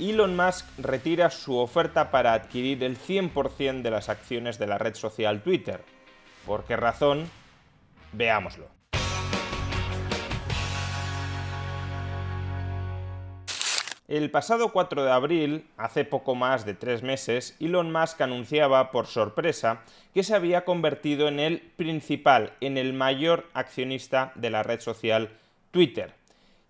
Elon Musk retira su oferta para adquirir el 100% de las acciones de la red social Twitter. ¿Por qué razón? Veámoslo. El pasado 4 de abril, hace poco más de 3 meses, Elon Musk anunciaba por sorpresa que se había convertido en el principal, en el mayor accionista de la red social Twitter.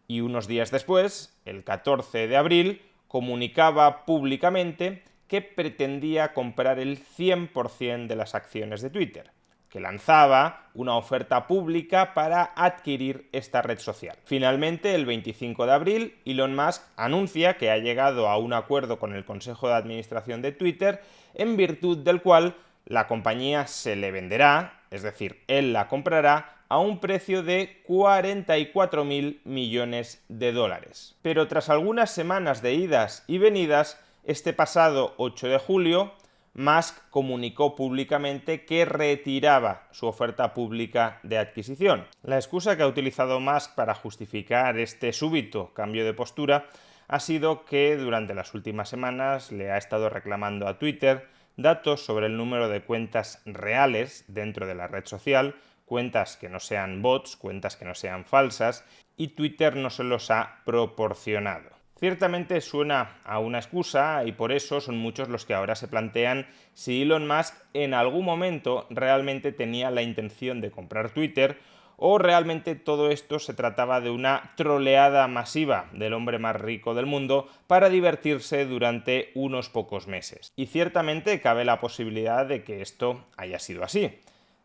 Y unos días después, el 14 de abril, comunicaba públicamente que pretendía comprar el 100% de las acciones de Twitter, que lanzaba una oferta pública para adquirir esta red social. Finalmente, el 25 de abril, Elon Musk anuncia que ha llegado a un acuerdo con el Consejo de Administración de Twitter, en virtud del cual la compañía se le venderá, es decir, él la comprará, a un precio de 44.000 millones de dólares. Pero tras algunas semanas de idas y venidas, este pasado 8 de julio, Musk comunicó públicamente que retiraba su oferta pública de adquisición. La excusa que ha utilizado Musk para justificar este súbito cambio de postura ha sido que durante las últimas semanas le ha estado reclamando a Twitter datos sobre el número de cuentas reales dentro de la red social, cuentas que no sean bots, cuentas que no sean falsas, y Twitter no se los ha proporcionado. Ciertamente suena a una excusa y por eso son muchos los que ahora se plantean si Elon Musk en algún momento realmente tenía la intención de comprar Twitter o realmente todo esto se trataba de una troleada masiva del hombre más rico del mundo para divertirse durante unos pocos meses. Y ciertamente cabe la posibilidad de que esto haya sido así,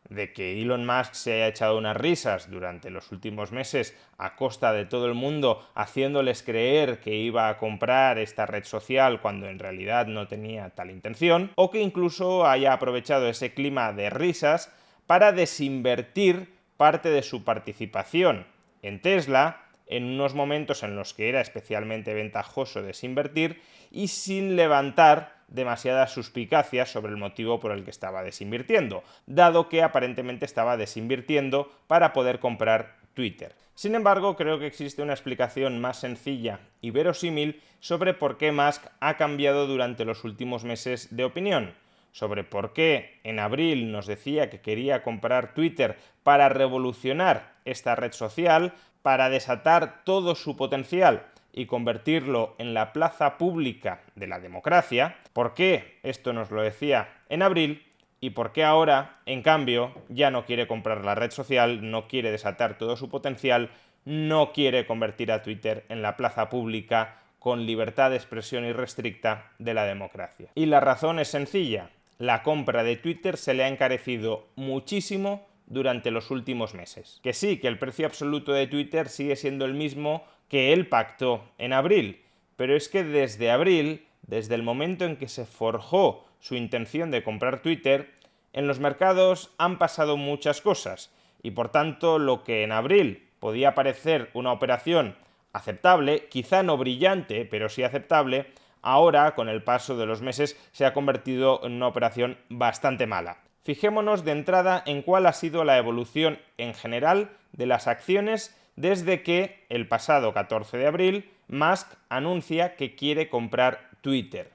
de que Elon Musk se haya echado unas risas durante los últimos meses a costa de todo el mundo, haciéndoles creer que iba a comprar esta red social cuando en realidad no tenía tal intención, o que incluso haya aprovechado ese clima de risas para desinvertir parte de su participación en Tesla en unos momentos en los que era especialmente ventajoso desinvertir y sin levantar demasiadas suspicacias sobre el motivo por el que estaba desinvirtiendo, dado que aparentemente estaba desinvirtiendo para poder comprar Twitter. Sin embargo, creo que existe una explicación más sencilla y verosímil sobre por qué Musk ha cambiado durante los últimos meses de opinión, sobre por qué en abril nos decía que quería comprar Twitter para revolucionar esta red social, para desatar todo su potencial y convertirlo en la plaza pública de la democracia, por qué esto nos lo decía en abril y por qué ahora, en cambio, ya no quiere comprar la red social, no quiere desatar todo su potencial, no quiere convertir a Twitter en la plaza pública con libertad de expresión irrestricta de la democracia. Y la razón es sencilla. La compra de Twitter se le ha encarecido muchísimo durante los últimos meses. Que sí, que el precio absoluto de Twitter sigue siendo el mismo que él pactó en abril, pero es que desde abril, desde el momento en que se forjó su intención de comprar Twitter, en los mercados han pasado muchas cosas y por tanto lo que en abril podía parecer una operación aceptable, quizá no brillante, pero sí aceptable, ahora, con el paso de los meses, se ha convertido en una operación bastante mala. Fijémonos de entrada en cuál ha sido la evolución en general de las acciones desde que, el pasado 14 de abril, Musk anuncia que quiere comprar Twitter.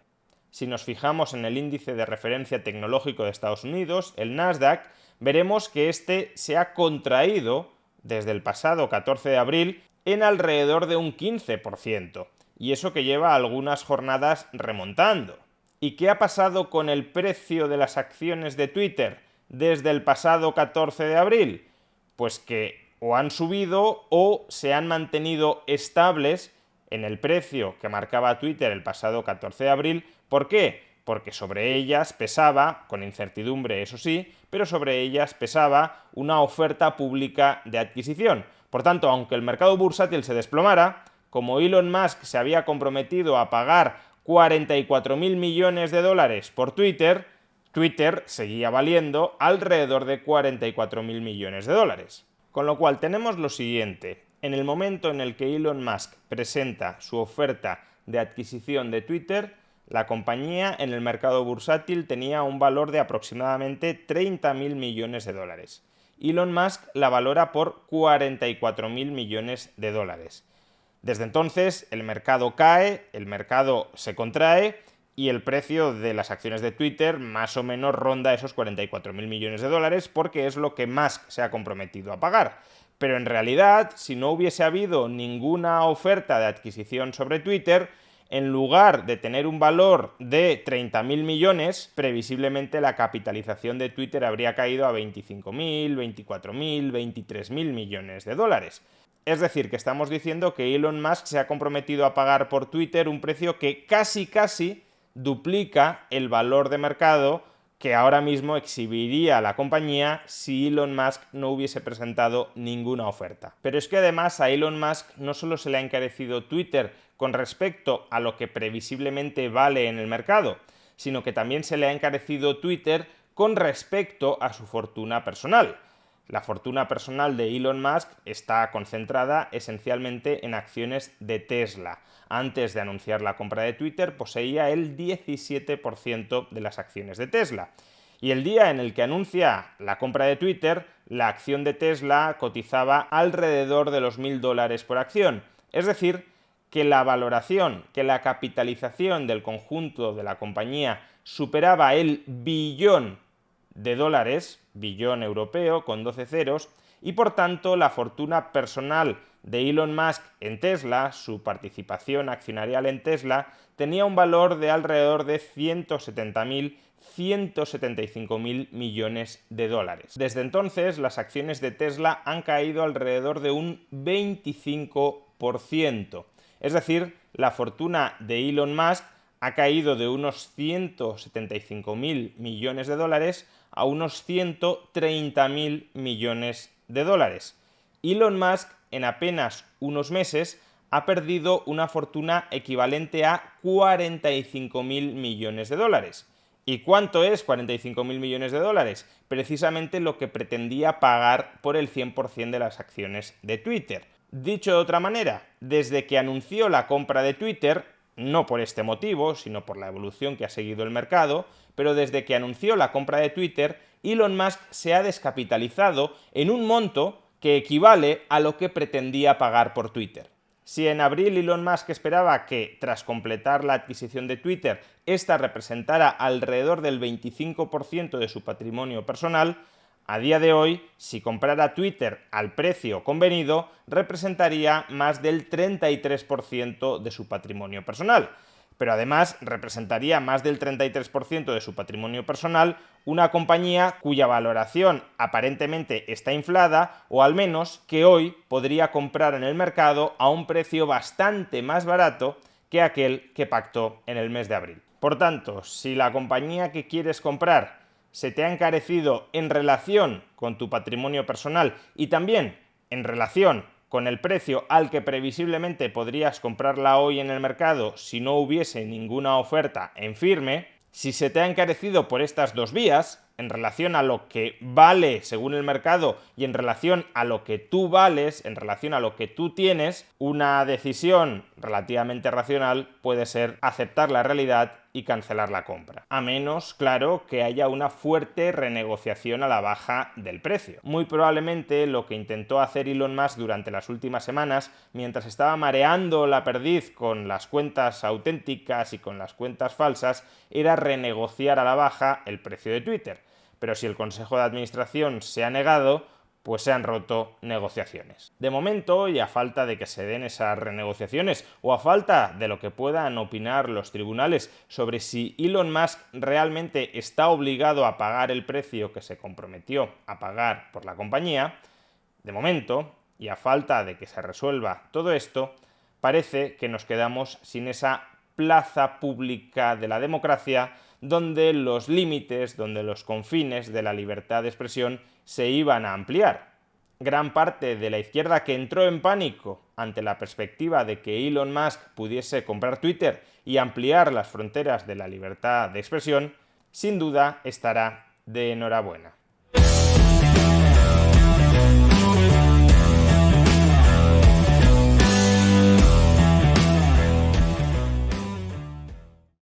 Si nos fijamos en el índice de referencia tecnológico de Estados Unidos, el Nasdaq, veremos que este se ha contraído desde el pasado 14 de abril en alrededor de un 15%. Y eso que lleva algunas jornadas remontando. ¿Y qué ha pasado con el precio de las acciones de Twitter desde el pasado 14 de abril? Pues que o han subido o se han mantenido estables en el precio que marcaba Twitter el pasado 14 de abril. ¿Por qué? Porque sobre ellas pesaba, con incertidumbre eso sí, pero sobre ellas pesaba una oferta pública de adquisición. Por tanto, aunque el mercado bursátil se desplomara, como Elon Musk se había comprometido a pagar 44.000 millones de dólares por Twitter, Twitter seguía valiendo alrededor de 44.000 millones de dólares. Con lo cual tenemos lo siguiente. En el momento en el que Elon Musk presenta su oferta de adquisición de Twitter, la compañía en el mercado bursátil tenía un valor de aproximadamente 30.000 millones de dólares. Elon Musk la valora por 44.000 millones de dólares. Desde entonces el mercado cae, el mercado se contrae y el precio de las acciones de Twitter más o menos ronda esos 44.000 millones de dólares porque es lo que Musk se ha comprometido a pagar. Pero en realidad, si no hubiese habido ninguna oferta de adquisición sobre Twitter, en lugar de tener un valor de 30.000 millones, previsiblemente la capitalización de Twitter habría caído a 25.000, 24.000, 23.000 millones de dólares. Es decir, que estamos diciendo que Elon Musk se ha comprometido a pagar por Twitter un precio que casi duplica el valor de mercado que ahora mismo exhibiría la compañía si Elon Musk no hubiese presentado ninguna oferta. Pero es que además a Elon Musk no solo se le ha encarecido Twitter con respecto a lo que previsiblemente vale en el mercado, sino que también se le ha encarecido Twitter con respecto a su fortuna personal. La fortuna personal de Elon Musk está concentrada esencialmente en acciones de Tesla. Antes de anunciar la compra de Twitter, poseía el 17% de las acciones de Tesla. Y el día en el que anuncia la compra de Twitter, la acción de Tesla cotizaba alrededor de los $1.000 por acción. Es decir, que la valoración, que la capitalización del conjunto de la compañía superaba el billón de dólares, billón europeo con 12 ceros, y por tanto la fortuna personal de Elon Musk en Tesla, su participación accionarial en Tesla, tenía un valor de alrededor de 170.000, 175.000 millones de dólares. Desde entonces, las acciones de Tesla han caído alrededor de un 25%. Es decir, la fortuna de Elon Musk ha caído de unos 175.000 millones de dólares a unos 130.000 millones de dólares. Elon Musk en apenas unos meses ha perdido una fortuna equivalente a 45.000 millones de dólares. ¿Y cuánto es 45.000 millones de dólares? Precisamente lo que pretendía pagar por el 100% de las acciones de Twitter. Dicho de otra manera, desde que anunció la compra de Twitter, no por este motivo, sino por la evolución que ha seguido el mercado, pero desde que anunció la compra de Twitter, Elon Musk se ha descapitalizado en un monto que equivale a lo que pretendía pagar por Twitter. Si en abril Elon Musk esperaba que, tras completar la adquisición de Twitter, esta representara alrededor del 25% de su patrimonio personal, a día de hoy, si comprara Twitter al precio convenido, representaría más del 33% de su patrimonio personal. Pero además representaría más del 33% de su patrimonio personal una compañía cuya valoración aparentemente está inflada, o al menos que hoy podría comprar en el mercado a un precio bastante más barato que aquel que pactó en el mes de abril. Por tanto, si la compañía que quieres comprar se te ha encarecido en relación con tu patrimonio personal y también en relación con el precio al que previsiblemente podrías comprarla hoy en el mercado si no hubiese ninguna oferta en firme, si se te ha encarecido por estas dos vías, en relación a lo que vale según el mercado y en relación a lo que tú vales, en relación a lo que tú tienes, una decisión relativamente racional puede ser aceptar la realidad y cancelar la compra. A menos, claro, que haya una fuerte renegociación a la baja del precio. Muy probablemente lo que intentó hacer Elon Musk durante las últimas semanas, mientras estaba mareando la perdiz con las cuentas auténticas y con las cuentas falsas, era renegociar a la baja el precio de Twitter. Pero si el Consejo de Administración se ha negado, pues se han roto negociaciones. De momento, y a falta de que se den esas renegociaciones, o a falta de lo que puedan opinar los tribunales sobre si Elon Musk realmente está obligado a pagar el precio que se comprometió a pagar por la compañía, de momento, y a falta de que se resuelva todo esto, parece que nos quedamos sin esa plaza pública de la democracia donde los límites, donde los confines de la libertad de expresión se iban a ampliar. Gran parte de la izquierda que entró en pánico ante la perspectiva de que Elon Musk pudiese comprar Twitter y ampliar las fronteras de la libertad de expresión, sin duda estará de enhorabuena.